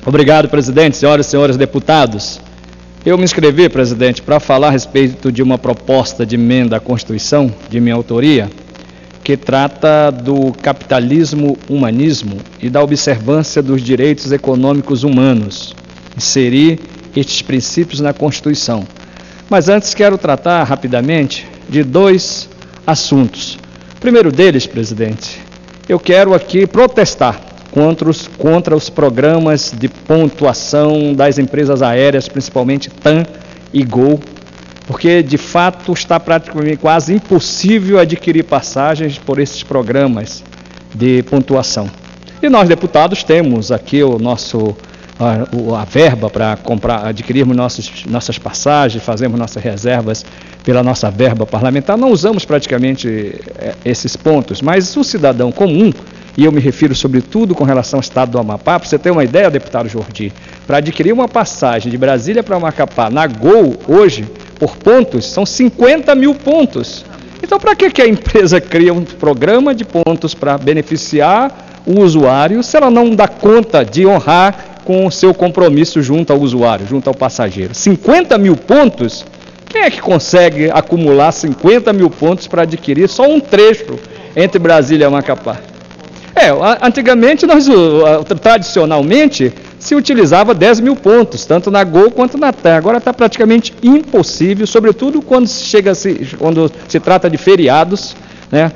Obrigado, presidente, senhoras e senhores deputados. Eu me inscrevi, presidente, para falar a respeito de uma proposta de emenda à Constituição, de minha autoria, que trata do capitalismo-humanismo e da observância dos direitos econômicos humanos, inserir estes princípios na Constituição. Mas antes quero tratar rapidamente de dois assuntos. O primeiro deles, presidente, eu quero aqui protestar contra os programas de pontuação das empresas aéreas, principalmente TAM e Gol, porque de fato está praticamente quase impossível adquirir passagens por esses programas de pontuação. E nós, deputados, temos aqui a verba para adquirirmos nossas passagens, fazemos nossas reservas pela nossa verba parlamentar, não usamos praticamente esses pontos, mas o cidadão comum, e eu me refiro sobretudo com relação ao estado do Amapá, para você ter uma ideia, deputado Jordi, para adquirir uma passagem de Brasília para Macapá na Gol, hoje, por pontos, são 50 mil pontos. Então, para que a empresa cria um programa de pontos para beneficiar o usuário, se ela não dá conta de honrar com o seu compromisso junto ao usuário, junto ao passageiro? 50 mil pontos? Quem é que consegue acumular 50 mil pontos para adquirir só um trecho entre Brasília e Macapá? Antigamente, tradicionalmente, se utilizava 10 mil pontos, tanto na Gol quanto na TAM. Agora está praticamente impossível, sobretudo quando se trata de feriados, né?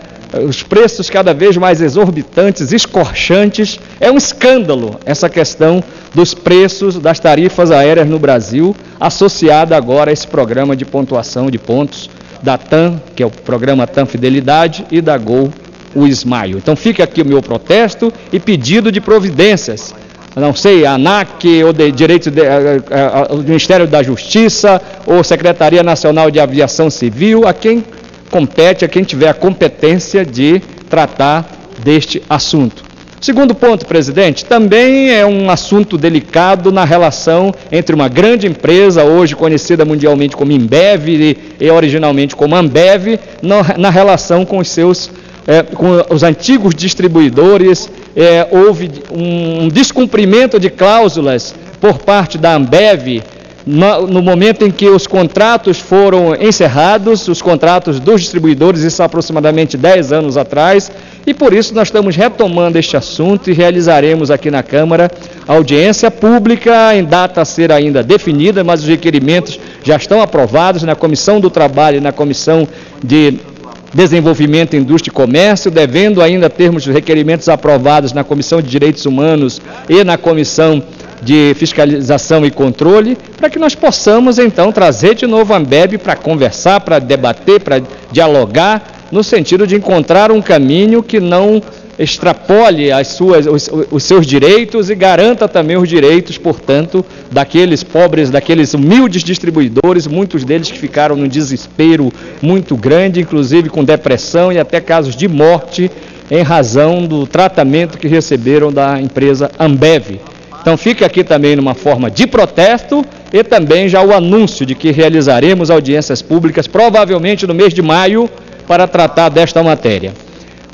Os preços cada vez mais exorbitantes, escorchantes. É um escândalo essa questão dos preços das tarifas aéreas no Brasil, associada agora a esse programa de pontuação de pontos da TAM, que é o programa TAM Fidelidade, e da Gol, o Ismael. Então fica aqui o meu protesto e pedido de providências. Não sei, a ANAC, ou o Ministério da Justiça, ou Secretaria Nacional de Aviação Civil, a quem compete, a quem tiver a competência de tratar deste assunto. Segundo ponto, presidente, também é um assunto delicado na relação entre uma grande empresa, hoje conhecida mundialmente como Embev e originalmente como Ambev, na relação com com os antigos distribuidores. Houve um descumprimento de cláusulas por parte da Ambev no momento em que os contratos foram encerrados, os contratos dos distribuidores, isso há aproximadamente 10 anos atrás, e por isso nós estamos retomando este assunto e realizaremos aqui na Câmara audiência pública em data a ser ainda definida, mas os requerimentos já estão aprovados na Comissão do Trabalho e na Comissão de Desenvolvimento, Indústria e Comércio, devendo ainda termos os requerimentos aprovados na Comissão de Direitos Humanos e na Comissão de Fiscalização e Controle, para que nós possamos, então, trazer de novo a Ambev para conversar, para debater, para dialogar, no sentido de encontrar um caminho que não extrapole os seus direitos e garanta também os direitos, portanto, daqueles pobres, daqueles humildes distribuidores, muitos deles que ficaram num desespero muito grande, inclusive com depressão e até casos de morte em razão do tratamento que receberam da empresa Ambev. Então fica aqui também numa forma de protesto e também já o anúncio de que realizaremos audiências públicas, provavelmente no mês de maio, para tratar desta matéria.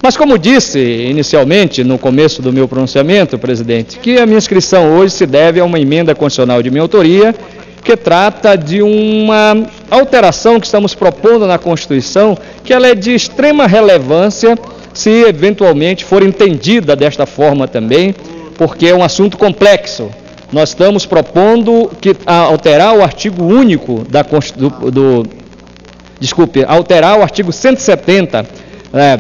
Mas como disse inicialmente, no começo do meu pronunciamento, presidente, que a minha inscrição hoje se deve a uma emenda constitucional de minha autoria, que trata de uma alteração que estamos propondo na Constituição, que ela é de extrema relevância, se eventualmente for entendida desta forma também, porque é um assunto complexo. Nós estamos propondo alterar o artigo único alterar o artigo 170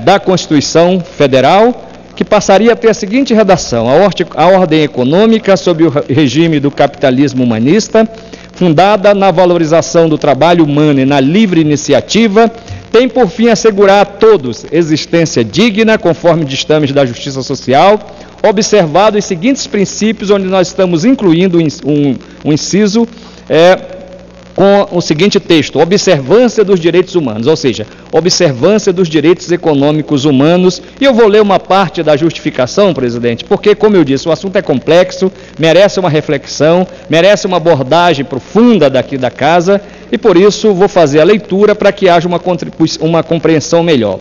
da Constituição Federal, que passaria a ter a seguinte redação: a ordem econômica sob o regime do capitalismo humanista, fundada na valorização do trabalho humano e na livre iniciativa, tem por fim assegurar a todos existência digna, conforme ditames da Justiça Social, observado os seguintes princípios, onde nós estamos incluindo um inciso com o seguinte texto: observância dos direitos humanos, ou seja, observância dos direitos econômicos humanos. E eu vou ler uma parte da justificação, presidente, porque, como eu disse, o assunto é complexo, merece uma reflexão, merece uma abordagem profunda daqui da casa, e por isso vou fazer a leitura para que haja uma compreensão melhor.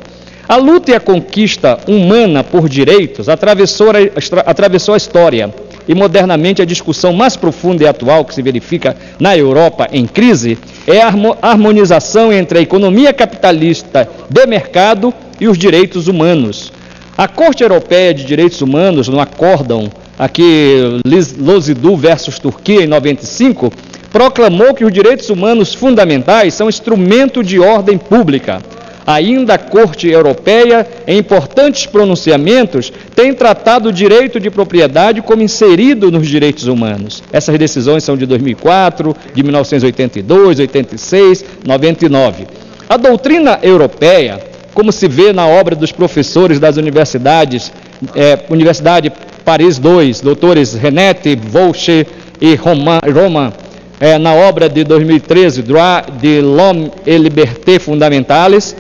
A luta e a conquista humana por direitos atravessou a história e modernamente a discussão mais profunda e atual que se verifica na Europa em crise é a harmonização entre a economia capitalista de mercado e os direitos humanos. A Corte Europeia de Direitos Humanos, no acórdão aqui Lozidou versus Turquia em 95, proclamou que os direitos humanos fundamentais são instrumento de ordem pública. Ainda a Corte Europeia, em importantes pronunciamentos, tem tratado o direito de propriedade como inserido nos direitos humanos. Essas decisões são de 2004, de 1982, 86, 99. A doutrina europeia, como se vê na obra dos professores das universidades, Universidade Paris II, doutores Renette, Volcher e Roman, na obra de 2013, Droit de l'homme et libertés fondamentales,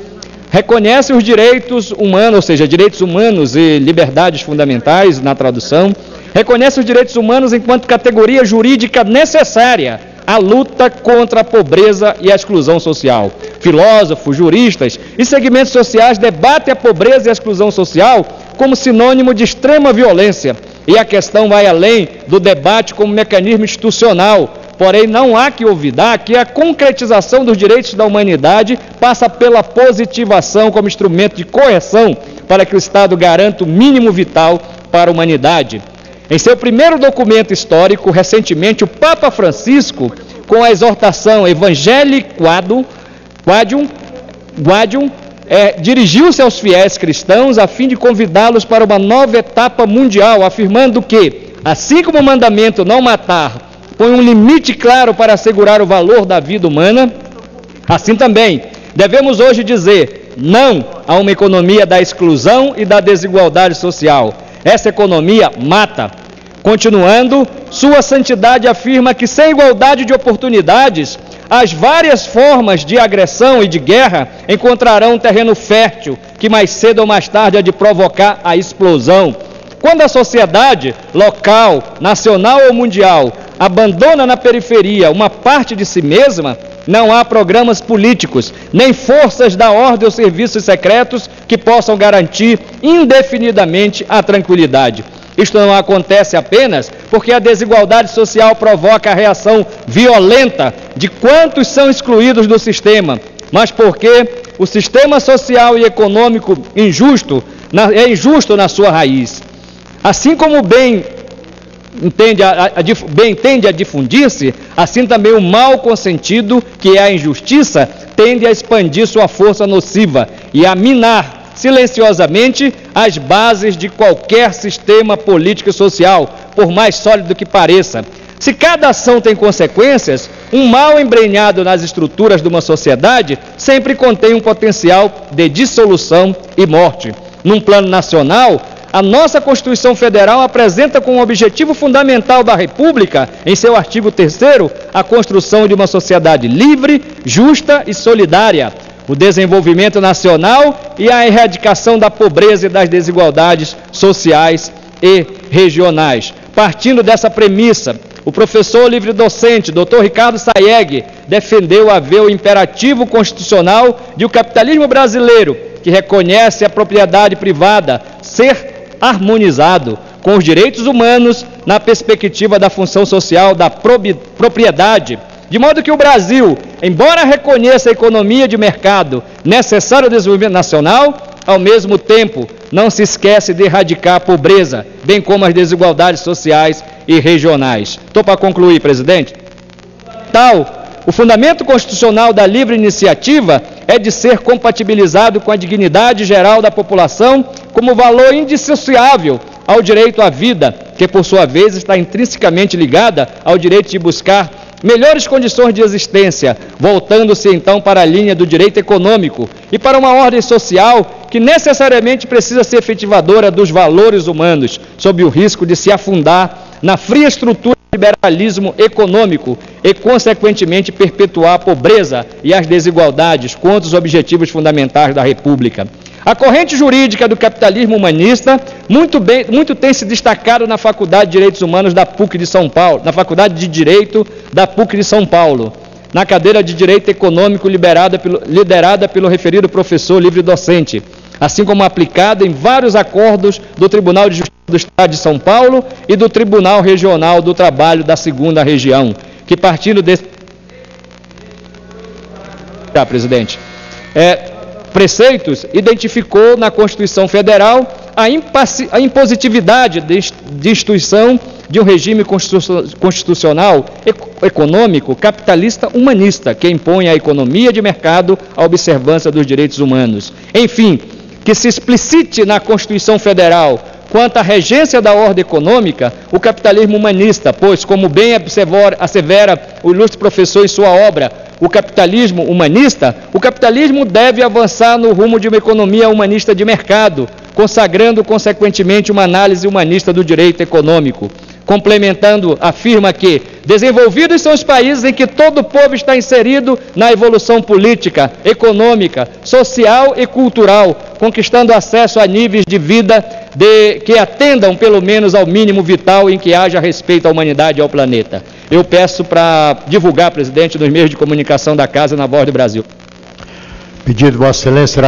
reconhece os direitos humanos, ou seja, direitos humanos e liberdades fundamentais, na tradução, reconhece os direitos humanos enquanto categoria jurídica necessária à luta contra a pobreza e a exclusão social. Filósofos, juristas e segmentos sociais debatem a pobreza e a exclusão social como sinônimo de extrema violência, e a questão vai além do debate como mecanismo institucional. Porém, não há que olvidar que a concretização dos direitos da humanidade passa pela positivação como instrumento de correção para que o Estado garanta o mínimo vital para a humanidade. Em seu primeiro documento histórico, recentemente, o Papa Francisco, com a exortação Evangelii Gaudium, dirigiu-se aos fiéis cristãos a fim de convidá-los para uma nova etapa mundial, afirmando que, assim como o mandamento não matar põe um limite claro para assegurar o valor da vida humana, assim também devemos hoje dizer não a uma economia da exclusão e da desigualdade social. Essa economia mata. Continuando, sua santidade afirma que sem igualdade de oportunidades, as várias formas de agressão e de guerra encontrarão um terreno fértil que mais cedo ou mais tarde há de provocar a explosão. Quando a sociedade, local, nacional ou mundial, abandona na periferia uma parte de si mesma, não há programas políticos, nem forças da ordem ou serviços secretos que possam garantir indefinidamente a tranquilidade. Isto não acontece apenas porque a desigualdade social provoca a reação violenta de quantos são excluídos do sistema, mas porque o sistema social e econômico é injusto na sua raiz. Assim como o bem tende a difundir-se, assim também o mal consentido, que é a injustiça, tende a expandir sua força nociva e a minar silenciosamente as bases de qualquer sistema político e social, por mais sólido que pareça. Se cada ação tem consequências, um mal embrenhado nas estruturas de uma sociedade sempre contém um potencial de dissolução e morte. Num plano nacional, a nossa Constituição Federal apresenta como objetivo fundamental da República, em seu artigo 3º, a construção de uma sociedade livre, justa e solidária, o desenvolvimento nacional e a erradicação da pobreza e das desigualdades sociais e regionais. Partindo dessa premissa, o professor livre-docente, Dr. Ricardo Sayegh, defendeu o imperativo constitucional de o capitalismo brasileiro, que reconhece a propriedade privada, ser harmonizado com os direitos humanos na perspectiva da função social da propriedade, de modo que o Brasil, embora reconheça a economia de mercado necessária ao desenvolvimento nacional, ao mesmo tempo não se esquece de erradicar a pobreza, bem como as desigualdades sociais e regionais. Estou para concluir, presidente. O fundamento constitucional da livre iniciativa é de ser compatibilizado com a dignidade geral da população como valor indissociável ao direito à vida, que por sua vez está intrinsecamente ligada ao direito de buscar melhores condições de existência, voltando-se então para a linha do direito econômico e para uma ordem social que necessariamente precisa ser efetivadora dos valores humanos, sob o risco de se afundar na fria estrutura do liberalismo econômico e, consequentemente, perpetuar a pobreza e as desigualdades contra os objetivos fundamentais da República. A corrente jurídica do capitalismo humanista muito tem se destacado na Faculdade de Direitos Humanos da PUC de São Paulo, na Faculdade de Direito da PUC de São Paulo, na cadeira de Direito Econômico liderada pelo referido professor livre-docente. assim como aplicada em vários acordos do Tribunal de Justiça do Estado de São Paulo e do Tribunal Regional do Trabalho da 2ª Região, que partindo desse... presidente, preceitos, identificou na Constituição Federal a impositividade de instituição de um regime constitucional econômico capitalista humanista, que impõe à economia de mercado a observância dos direitos humanos. Enfim, que se explicite na Constituição Federal quanto à regência da ordem econômica, o capitalismo humanista, pois, como bem assevera o ilustre professor em sua obra, o capitalismo humanista, o capitalismo deve avançar no rumo de uma economia humanista de mercado, consagrando, consequentemente, uma análise humanista do direito econômico. Complementando, afirma que desenvolvidos são os países em que todo o povo está inserido na evolução política, econômica, social e cultural, conquistando acesso a níveis de vida que atendam pelo menos ao mínimo vital em que haja respeito à humanidade e ao planeta. Eu peço para divulgar, presidente, nos meios de comunicação da Casa, na Voz do Brasil. Pedido, Vossa Excelência.